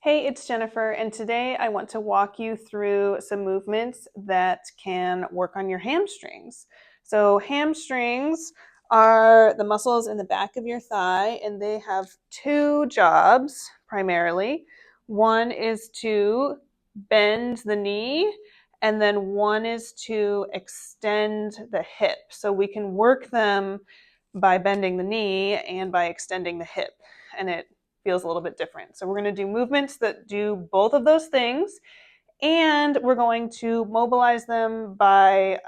Hey, it's Jennifer, and today I want to walk you through some movements that can work on your hamstrings. So hamstrings are the muscles in the back of your thigh, and they have two jobs primarily. One is to bend the knee, and then one is to extend the hip. So we can work them by bending the knee and by extending the hip, and it feels a little bit different. So we're going to do movements that do both of those things, and we're going to mobilize them by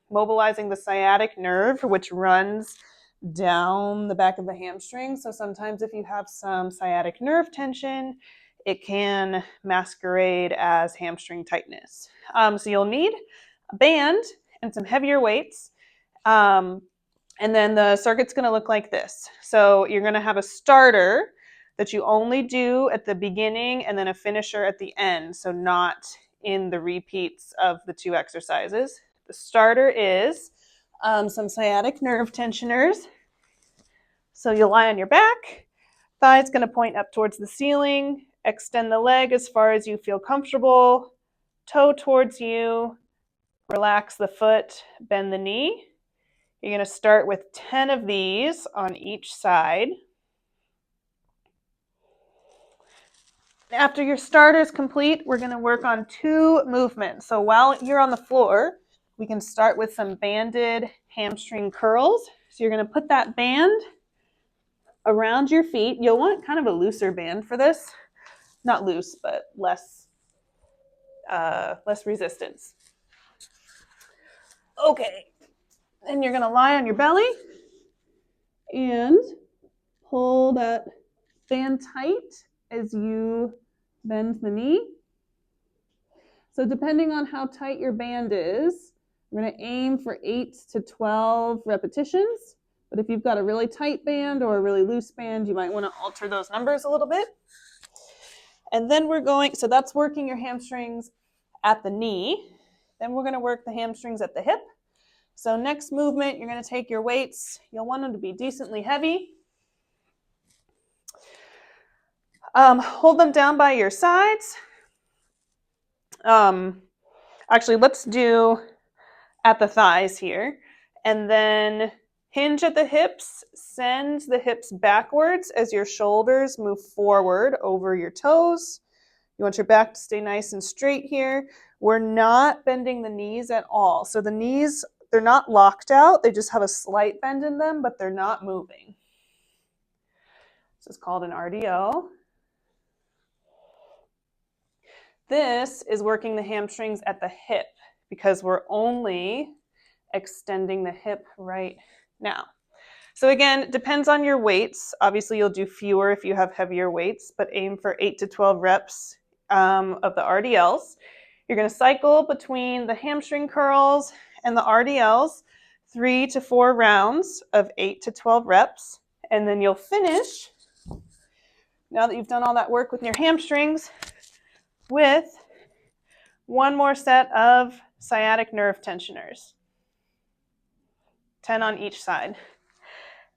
mobilizing the sciatic nerve, which runs down the back of the hamstring. So sometimes if you have some sciatic nerve tension, it can masquerade as hamstring tightness. So you'll need a band and some heavier weights. And then the circuit's going to look like this. So you're going to have a starter that you only do at the beginning and then a finisher at the end, so not in the repeats of the two exercises. The starter is some sciatic nerve tensioners. So you'll lie on your back, thigh's going to point up towards the ceiling, extend the leg as far as you feel comfortable, toe towards you, relax the foot, bend the knee. You're going to start with 10 of these on each side. After your starter is complete, we're going to work on two movements. So while you're on the floor, we can start with some banded hamstring curls. So you're going to put that band around your feet. You'll want kind of a looser band for this. Not loose, but less resistance. Okay. Then you're going to lie on your belly and pull that band tight as you bend the knee. So depending on how tight your band is, we're going to aim for 8 to 12 repetitions. But if you've got a really tight band or a really loose band, you might want to alter those numbers a little bit. And then so that's working your hamstrings at the knee. Then we're going to work the hamstrings at the hip. So next movement, you're going to take your weights. You'll want them to be decently heavy. Hold them down by your sides. Actually, let's do at the thighs here. And then hinge at the hips. Send the hips backwards as your shoulders move forward over your toes. You want your back to stay nice and straight here. We're not bending the knees at all. So the knees, they're not locked out. They just have a slight bend in them, but they're not moving. This is called an RDO. This is working the hamstrings at the hip because we're only extending the hip right now. So again, it depends on your weights. Obviously, you'll do fewer if you have heavier weights, but aim for 8 to 12 reps of the RDLs. You're going to cycle between the hamstring curls and the RDLs, 3 to 4 rounds of 8 to 12 reps, and then you'll finish, now that you've done all that work with your hamstrings, with one more set of sciatic nerve tensioners. 10 on each side.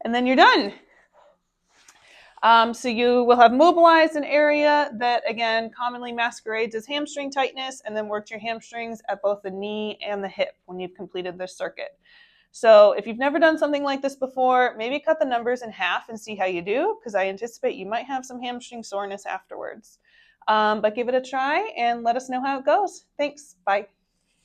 And then you're done. So you will have mobilized an area that, again, commonly masquerades as hamstring tightness, and then worked your hamstrings at both the knee and the hip when you've completed this circuit. So if you've never done something like this before, maybe cut the numbers in half and see how you do, because I anticipate you might have some hamstring soreness afterwards. But give it a try and let us know how it goes. Thanks. Bye.